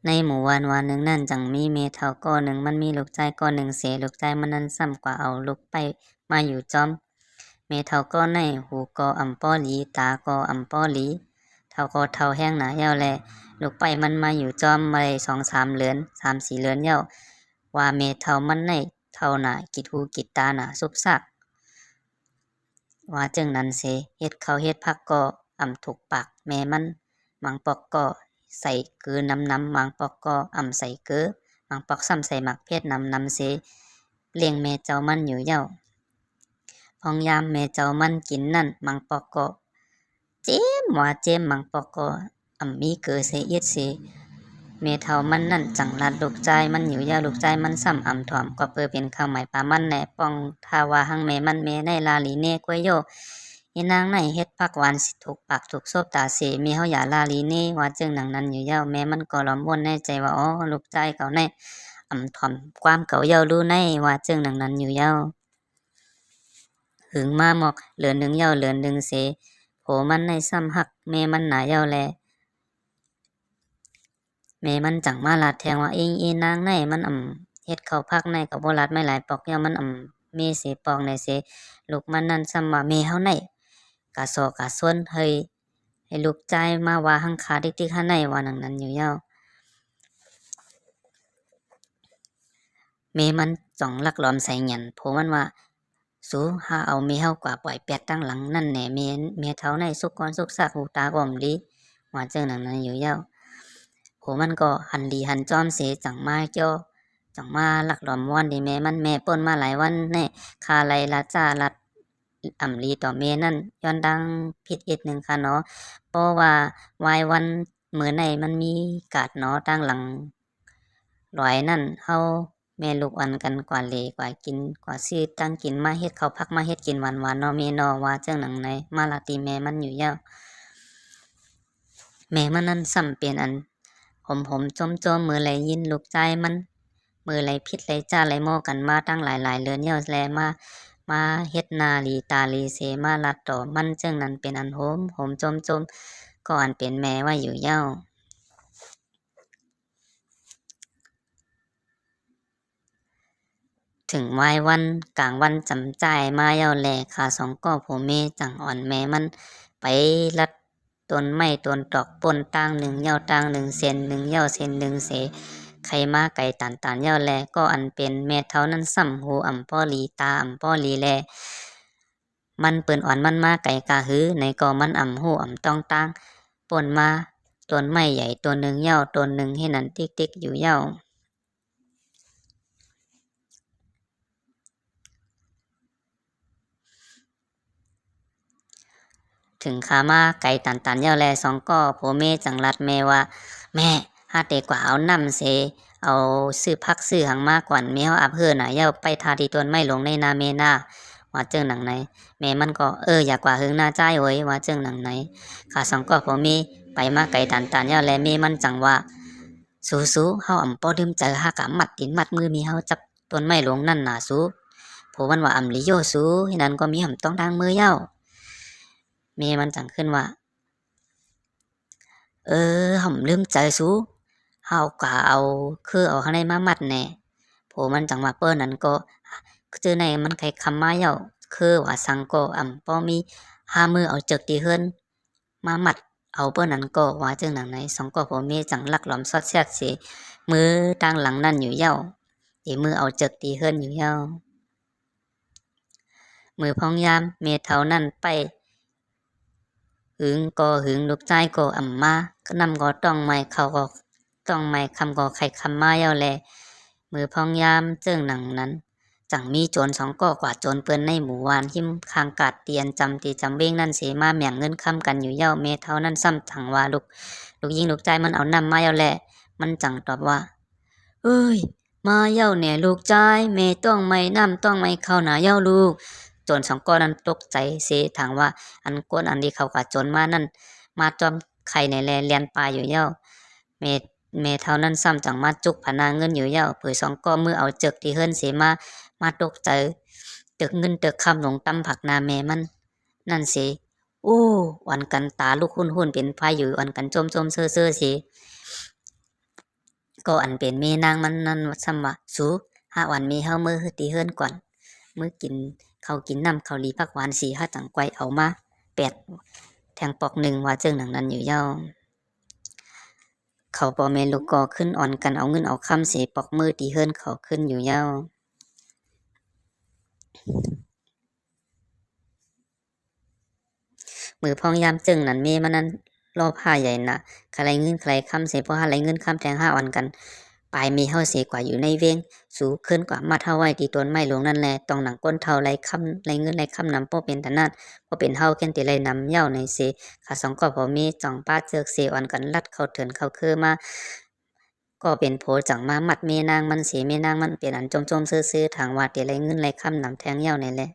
ในหมู่บ้านว่าหนึ่งนั้นจังมีแม่เฒ่าก่อหนึ่งมันมีลูกชายก่อหนึ่งเสียลูกชายมันนั้นซ้ำกว่าเอาลูกไปมาอยู่จอมแม่เฒ่าก่อในหูก่ออำป้อหลีตาก่ออำป้อหลีเฒ่าก่อเฒ่าแห้งหนาเหี่ยวแลลูกไปมันมาอยู่จอมมาได้2-3เดือน3-4เดือนแล้วว่าแม่เฒ่ามันในเฒ่าหน้ากิดหูกิดตาหน้าสุกซักว่าจึงนั้นเสเฮ็ดข้าวเฮ็ดผักก็อำถูกปากแม่มันบางปอกก็ใส่เกลือน้ำบางปอกก็อำใส่เกลือบางปอกซ้ำใส่หมักเพชรน้ำเสเลี้ยงแม่เจ้ามันอยู่เย้าพองยามแม่เจ้ามันกินนั่นบางปอกก็เจ็มว่าเจ็มบางปอกก็อำมีเกลือใส่เอียดเสแม่เฒ่ามันนั่นจังรัดลูกชายมันอยู่เย้าลูกชายมันซ้ำอำถ่อมก็เปิ้อเป็นข้าวหมายปลามันแหน่ป้องถ้าว่าหังแม่มันแม่ในลาลีเน่กวยโยอีนางในเฮ็ดผักหวานสิถูกปากถูกซบตาเสมีเฮาอย่าลาลีเน่ว่าจึงหนังนั้นอยู่เย้าแม่มันก็ล้อมวนในใจว่าอ๋อลูกชายเขาในอำถ่อมความเก่าเย้ารู้ในว่าจึงหนังนั้นอยู่เย้าหึงมาหมอกเหลือหนึ่งเย้าเหลือหนึ่งเสโผมันในซ้ำหักแม่มันหนาเย้าแลแม่มันจังมาลาดแทงว่าอีนางในมันเฮ็ดข้าวผักในก็บ่ลัดไม่หลายปอกเย้ามันเมเสปองในเสลูกมันนั้นซ้ำว่าแม่เฮาในกะซอกะซวนให้ลูกชายมาว่าหังขาติ๊กๆหันในว่าหนังนั้นอยู่เย้าแม่มันจ้องลักหลอมใส่หยันโผมันว่าสูหาเอาแม่เฮากว่าปล่อยแปดตั้งหลังนั่นแหน่แม่เฒ่าในสุกก่อนสุกซากหูตาก็ดีว่าจึงหนังนั้นอยู่เย้าโผมันก็หันดีหันจอมเสจังมาเจ้าจังมาลักหลอมวอนดิแม่มันแม่ป่นมาหลายวันแน่คาไลลาจ้าลัดลีต่อแม่นั่นย้อนดังผิดอีกหนึ่งค่ะเนาะเพราะว่าวายวันมื้อในมันมีกาดเนาะตั้งหลังหลอยนั่นเฮาแม่ลูกอันกันกว่าเหลกว่ากินกว่าซื้อตั้งกินมาเฮ็ดข้าวผักมาเฮ็ดกินหวานๆเนาะแม่เนาะว่าจังหนังไหนมาลาตีแม่มันอยู่ยาวแม่มันนั้นซ้ำเป็นอันหอมๆจมๆมื้อไหลยินลูกชายมันมื้อไหลผิดไหลจ้าไหลหม้อกันมาตั้งหลายๆเรือนยาวแลมาเฮ็ดนาหลีตาหลีเสมาลัดต่อมันจึงนั้นเป็นอันหอมจมๆก็อันเป็นแม่ว่าอยู่ยาวถึงวายวันกลางวันจำจ่ายมาเย้าแลขาสองก็ผัวเมจังอ่อนแม่มันไปลัดต้นไม้ต้นตอกป่นต่างหนึ่งเย้าต่างหนึ่งเส้นหนึ่งเย้าเส้นหนึ่งเสใครมาไก่ตานเย้าแลก็อันเป็นแม่เฒ่านั้นซ้ำหูอ่ำป้อหลีตาอ่ำป้อหลีแลมันเปิ้นอ่อนมันมาไก่กะหือในก็มันอ่ำหูอ่ำต้องต่างป่นมาต้นไม้ใหญ่ต้นหนึ่งเย้าต้นหนึ่งให้นั้นติ๊กๆอยู่เย้า ถึงขามาไก่ตันเย้าแลสองก็ผัวเมจังรัดแม่ว่าแม่หาเตกว่าเอาน้ำเสเอาซื้อผักซื้อหังมากกว่าแม่เฮาอับเฮือน่ะเย้าไปทาที่ต้นไม้ลงในนาแม่นาว่าเจิงหนังไหนแม่มันก็อยากว่าหึงหน้าจ้ายโอยว่าเจิงหนังไหนข้าสองก็ผัวเมไปมาไก่ตันเย้าแลแม่มันจังว่าสู้ๆเฮาบ่ลืมใจหากะมัดตีนมัดมือมีเฮาจับต้นไม้ลงนั่นน่ะสู้ผัวมันว่าลิโยสู้ให้นั้นก็มีหำต้องทางมือเย้าแม่มันจังขึ้นว่า hổngลืมใจสูเฮาก็เอาคือเอาข้างในมามัดแหน่โผมันจังว่าเปิ้นนั้นก็จื้อในมันไขคำมาเหย้าคือว่าสังก็ป้อมีหามือเอาจึกที่เฮือนมามัดเอาเปิ้นนั้นก็ว่าจังหนังไหนสองก็ผัวเมียจังลักหลอมซอดแซ่ดสิมือต่างหลังนั่นอยู่เหย้าอีมือเอาจึกที่เฮือนอยู่เหย้ามือพองยามเมเฒ่านั้นไปหึงก็หึงลูกชายก็มาก็นำก็ต้องไม่เขาก็ต้องไม่คำก็ไข่คำมาเย้าแลมือพองยามเจิ้งหนังนั้นจังมีโจรสองก็กว่าโจรเปิ้นในหมู่บ้านหิมคางกาดเตียนจำตีจำเว้งนั่นเสมาแหม่งเงินค้ำกันอยู่เย้าแม่เฒ่านั้นซ้ำถังว่าลูกยิงลูกชายมันเอาน้ำมาเย้าแลมันจังตอบว่าเอ้ยมาเย้าแหน่ลูกชายแม่ต้องไม่น้ำต้องไม่เข้าหนาเย้าลูกโจรสองก็นั้นตกใจเสถางว่าอันกวนอันที่เขากะโจรมานั่นมาจอมไข่ในแลเลียนปลาอยู่เย้าแม่เฒ่านั้นซ้ำจังมาจุกพนาเงินอยู่เย้าเผยสองก็มือเอาจึกที่เฮือนเสมาตกใจตึกเงินตึกคำลงตำผักนาแม่มันนั่นสิโอ้วันกันตาลูกหุ่นเป็นไฟอยู่วันกันจมๆเซ่อๆสิ ก็อันเป็นแม่นางมันนั่นซ้ำว่าสูหาวันมีเฮามื้อฮื้อติเฮิรนก่อนมื้อกินข้าวกินน้ำข้าวหลีผักหวานสีหาจังไกวเอามาแปดแทงปอกหนึ่งว่าจึงหนังนั้นอยู่ยาวเขาบ่แม่นลูกกอขึ้นอ่อนกันเอาเงินเอาคำสิปอกมือติเฮิรนเขาขึ้นอยู่ยาวมือพองยามจึงนั้นแม่มันนั้นรอผ้าใหญ่น่ะใครเงินใครคำสิบ่หาไรเงินคำแทง5อ่อนกันปลายมีเฮาเสียกว่าอยู่ในเวงสูขึ้นกว่ามาเท่าไว้ที่ต้นไม้หลวงนั่นแหละต้องหนังก้นเท่าไรคำไรเงินไรคำนำบ่เป็นถนัดบ่เป็นเฮาแค่นติไรนำเหย้าในเสข้าสองก็บ่มีจ่องป้าเจือกเสอ่อนกันลัดเข้าเถินเข้าคือมาก็เป็นโผจังมามัดแม่นางมันเสแม่นางมันเป็นอันจมๆซื่อๆทางว่าติไรเงินไรคำนำแทงเหย้านี่แหละ